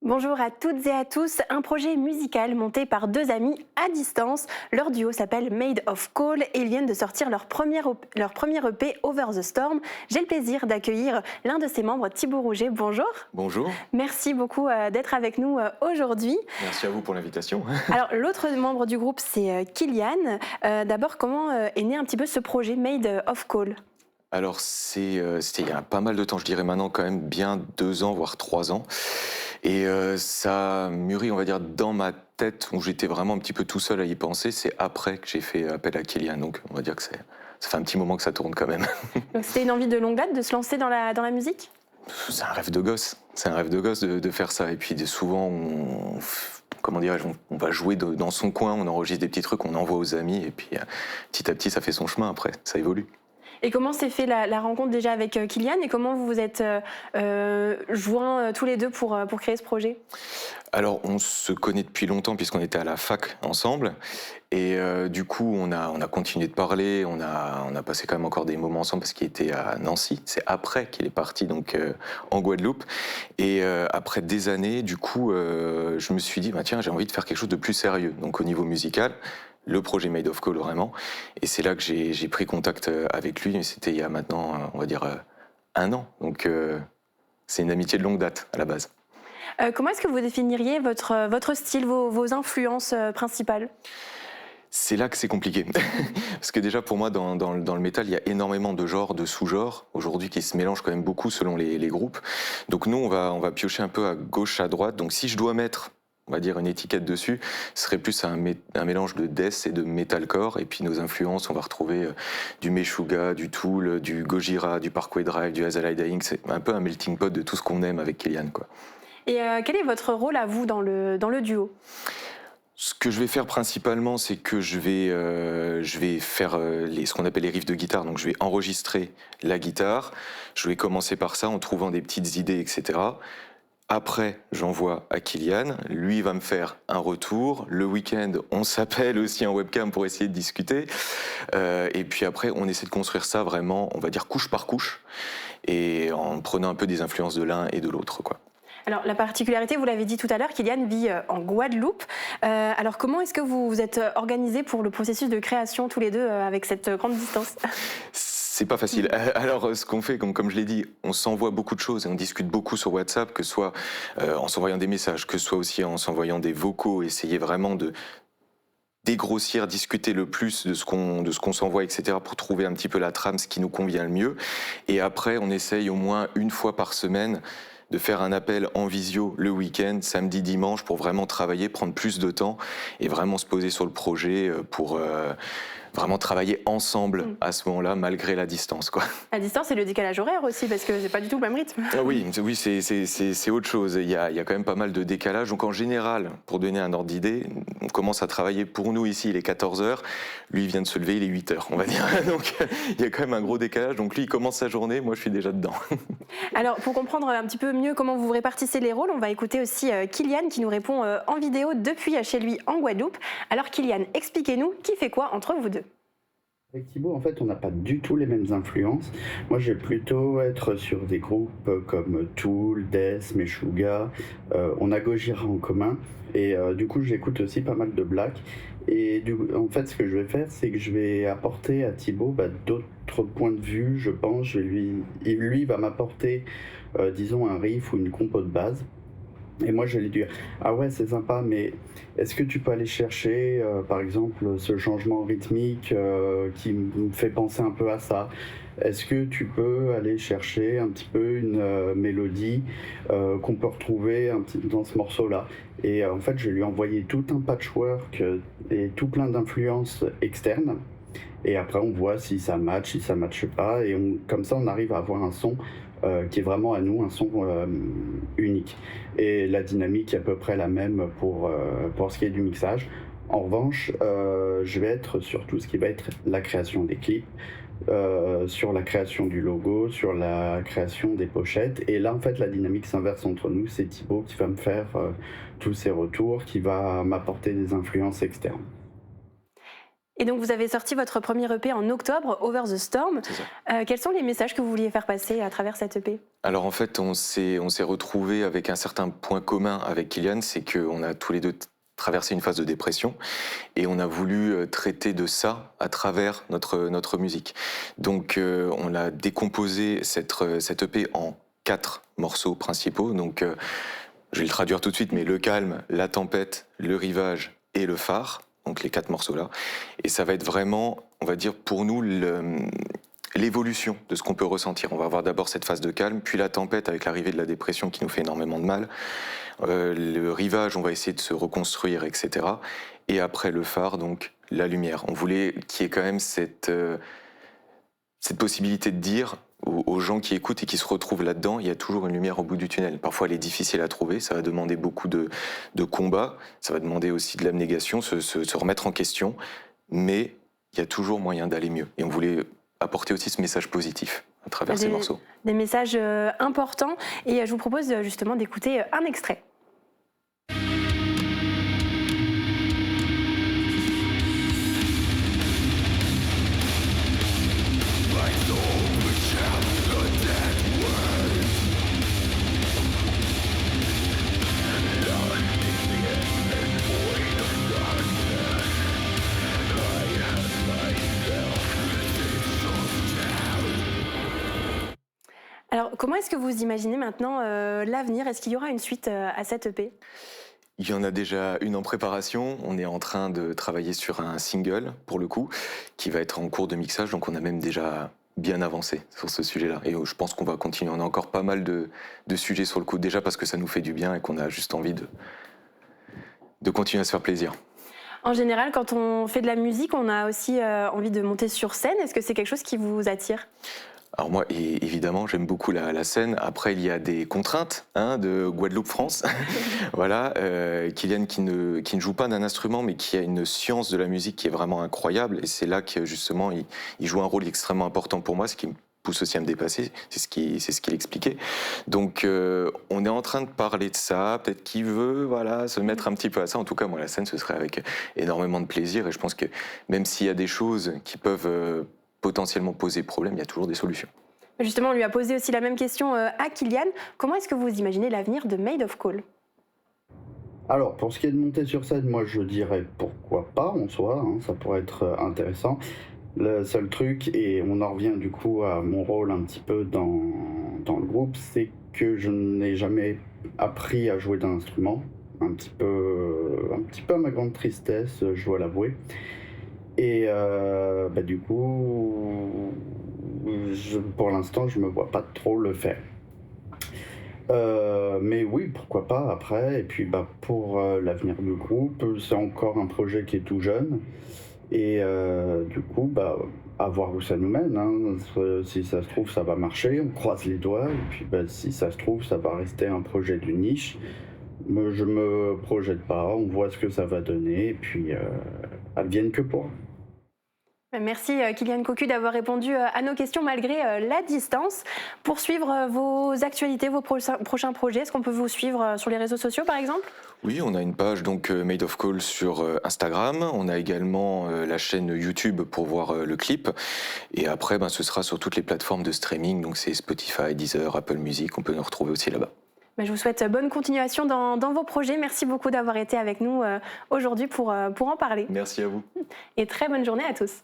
Bonjour à toutes et à tous, un projet musical monté par deux amis à distance. Leur duo s'appelle Made of Call et ils viennent de sortir leur premier EP Over the Storm. J'ai le plaisir d'accueillir l'un de ses membres, Thibaut Rouget. Bonjour. Bonjour, Merci beaucoup d'être avec nous aujourd'hui. merci à vous pour l'invitation. Alors l'autre membre du groupe c'est Kylian. D'abord comment est né un petit peu ce projet Made of Call? Alors c'était il y a pas mal de temps, je dirais maintenant quand même bien 2 ans, voire 3 ans. Et ça a mûri, on va dire, dans ma tête, où j'étais vraiment un petit peu tout seul à y penser. C'est après que j'ai fait appel à Kylian, donc on va dire que ça fait un petit moment que ça tourne quand même. Donc c'était une envie de longue date de se lancer dans la musique? C'est un rêve de gosse, c'est un rêve de gosse de faire ça. Et puis souvent, comment dirais-je, on va jouer dans son coin, on enregistre des petits trucs, on envoie aux amis, et puis petit à petit, ça fait son chemin après, ça évolue. Et comment s'est fait la rencontre déjà avec Kylian et comment vous vous êtes joints tous les deux pour créer ce projet? Alors, on se connaît depuis longtemps puisqu'on était à la fac ensemble. Et du coup, on a continué de parler, on a passé quand même encore des moments ensemble parce qu'il était à Nancy. C'est après qu'il est parti donc en Guadeloupe. Et après des années, du coup, je me suis dit, bah, tiens, j'ai envie de faire quelque chose de plus sérieux. Donc au niveau musical, le projet Made of Call vraiment. Et c'est là que j'ai pris contact avec lui. C'était il y a maintenant, on va dire, 1 an. Donc c'est une amitié de longue date à la base. Comment est-ce que vous définiriez votre style, vos influences principales? C'est là que c'est compliqué. Parce que déjà, pour moi, dans le métal, il y a énormément de genres, de sous-genres, aujourd'hui, qui se mélangent quand même beaucoup selon les groupes. Donc nous, on va piocher un peu à gauche, à droite. Donc si je dois mettre, on va dire, une étiquette dessus, ce serait plus un mélange de death et de metalcore. Et puis nos influences, on va retrouver du Meshuggah, du Tool, du Gojira, du Parkway Drive, du As I Lie Dying. C'est un peu un melting pot de tout ce qu'on aime avec Kylian, quoi. Et quel est votre rôle à vous dans le duo? Ce que je vais faire principalement, c'est que je vais faire ce qu'on appelle les riffs de guitare. Donc je vais enregistrer la guitare. Je vais commencer par ça en trouvant des petites idées, etc. Après, j'envoie à Kylian. Lui va me faire un retour. Le week-end, on s'appelle aussi en webcam pour essayer de discuter. Et puis après, on essaie de construire ça vraiment, on va dire couche par couche, et en prenant un peu des influences de l'un et de l'autre, quoi. Alors la particularité, vous l'avez dit tout à l'heure, Kylian vit en Guadeloupe. Alors comment est-ce que vous vous êtes organisés pour le processus de création tous les deux avec cette grande distance? C'est pas facile. Alors, ce qu'on fait, comme je l'ai dit, on s'envoie beaucoup de choses et on discute beaucoup sur WhatsApp, que ce soit en s'envoyant des messages, que ce soit aussi en s'envoyant des vocaux, essayer vraiment de dégrossir, discuter le plus de ce qu'on s'envoie, etc., pour trouver un petit peu la trame, ce qui nous convient le mieux. Et après, on essaye au moins une fois par semaine de faire un appel en visio le week-end, samedi, dimanche, pour vraiment travailler, prendre plus de temps et vraiment se poser sur le projet pour vraiment travailler ensemble à ce moment-là, malgré la distance, quoi. À distance, c'est le décalage horaire aussi, parce que c'est pas du tout le même rythme. Ah oui, c'est autre chose. Il y a quand même pas mal de décalage. Donc en général, pour donner un ordre d'idée, on commence à travailler pour nous ici, il est 14h. Lui, il vient de se lever, il est 8h, on va dire. Donc il y a quand même un gros décalage. Donc lui, il commence sa journée, moi, je suis déjà dedans. Alors pour comprendre un petit peu mieux comment vous répartissez les rôles, on va écouter aussi Kylian qui nous répond en vidéo depuis chez lui en Guadeloupe. Alors Kylian, expliquez-nous qui fait quoi entre vous deux? Avec Thibaut, en fait, on n'a pas du tout les mêmes influences. Moi, je vais plutôt être sur des groupes comme Tool, Death, Meshuggah. On a Gojira en commun. Et du coup, j'écoute aussi pas mal de Black. Et en fait, ce que je vais faire, c'est que je vais apporter à Thibaut d'autres points de vue, je pense. Lui va m'apporter, disons, un riff ou une compo de base. Et moi, je vais lui dire, ah ouais, c'est sympa, mais est-ce que tu peux aller chercher, par exemple, ce changement rythmique qui me fait penser un peu à ça? Est-ce que tu peux aller chercher un petit peu une mélodie qu'on peut retrouver un petit dans ce morceau-là? Et en fait, je vais lui envoyer tout un patchwork et tout plein d'influences externes. Et après, on voit si ça match, si ça matche pas. Et comme ça, on arrive à avoir un son qui est vraiment à nous, un son unique. Et la dynamique est à peu près la même pour ce qui est du mixage. En revanche, je vais être sur tout ce qui va être la création des clips, sur la création du logo, sur la création des pochettes. Et là, en fait, la dynamique s'inverse entre nous. C'est Thibaut qui va me faire tous ces retours, qui va m'apporter des influences externes. Et donc vous avez sorti votre premier EP en octobre, Over the Storm. C'est ça. Quels sont les messages que vous vouliez faire passer à travers cette EP? Alors en fait, on s'est retrouvés avec un certain point commun avec Kylian, c'est qu'on a tous les deux traversé une phase de dépression et on a voulu traiter de ça à travers notre musique. Donc on a décomposé cette EP en 4 morceaux principaux. Donc je vais le traduire tout de suite, mais le calme, la tempête, le rivage et le phare. Donc les 4 morceaux-là. Et ça va être vraiment, on va dire, pour nous, l'évolution de ce qu'on peut ressentir. On va avoir d'abord cette phase de calme, puis la tempête avec l'arrivée de la dépression qui nous fait énormément de mal. Le rivage, on va essayer de se reconstruire, etc. Et après le phare, donc la lumière. On voulait qu'il y ait quand même cette possibilité de dire aux gens qui écoutent et qui se retrouvent là-dedans, il y a toujours une lumière au bout du tunnel. Parfois, elle est difficile à trouver, ça va demander beaucoup de combats, ça va demander aussi de l'abnégation, se remettre en question, mais il y a toujours moyen d'aller mieux. Et on voulait apporter aussi ce message positif à travers ces morceaux. Des messages importants, et je vous propose justement d'écouter un extrait. Alors, comment est-ce que vous imaginez maintenant l'avenir? Est-ce qu'il y aura une suite à cette EP? Il y en a déjà une en préparation. On est en train de travailler sur un single, pour le coup, qui va être en cours de mixage. Donc on a même déjà bien avancé sur ce sujet-là. Et je pense qu'on va continuer. On a encore pas mal de sujets sur le coup, déjà parce que ça nous fait du bien et qu'on a juste envie de continuer à se faire plaisir. En général, quand on fait de la musique, on a aussi envie de monter sur scène. Est-ce que c'est quelque chose qui vous attire? Alors moi, évidemment, j'aime beaucoup la scène. Après, il y a des contraintes de Guadeloupe, France. Voilà, Kylian qui ne joue pas d'un instrument, mais qui a une science de la musique qui est vraiment incroyable. Et c'est là que justement, il joue un rôle extrêmement important pour moi, ce qui me pousse aussi à me dépasser. C'est ce qu'il expliquait. Donc, on est en train de parler de ça. Peut-être qu'il veut, se mettre un petit peu à ça. En tout cas, moi, la scène, ce serait avec énormément de plaisir. Et je pense que même s'il y a des choses qui peuvent potentiellement poser problème, il y a toujours des solutions. Justement, on lui a posé aussi la même question à Kylian. Comment est-ce que vous imaginez l'avenir de Made of Coal? Alors, pour ce qui est de monter sur scène, moi je dirais pourquoi pas en soi, ça pourrait être intéressant. Le seul truc, et on en revient du coup à mon rôle un petit peu dans le groupe, c'est que je n'ai jamais appris à jouer d'un instrument, un petit peu à ma grande tristesse, je dois l'avouer. Et du coup, pour l'instant, je me vois pas trop le faire. Mais oui, pourquoi pas après. Et puis pour l'avenir du groupe, c'est encore un projet qui est tout jeune. Et du coup, à voir où ça nous mène. Si ça se trouve, ça va marcher, on croise les doigts. Et puis si ça se trouve, ça va rester un projet de niche. Mais je me projette pas, on voit ce que ça va donner. Et puis, advienne que pourra. Merci Kylian Cocu d'avoir répondu à nos questions malgré la distance. Pour suivre vos actualités, vos prochains projets, est-ce qu'on peut vous suivre sur les réseaux sociaux par exemple? Oui, on a une page donc Made of Coal sur Instagram. On a également la chaîne YouTube pour voir le clip. Et après, ce sera sur toutes les plateformes de streaming. Donc c'est Spotify, Deezer, Apple Music. On peut nous retrouver aussi là-bas. Je vous souhaite bonne continuation dans vos projets. Merci beaucoup d'avoir été avec nous aujourd'hui pour en parler. Merci à vous. Et très bonne journée à tous.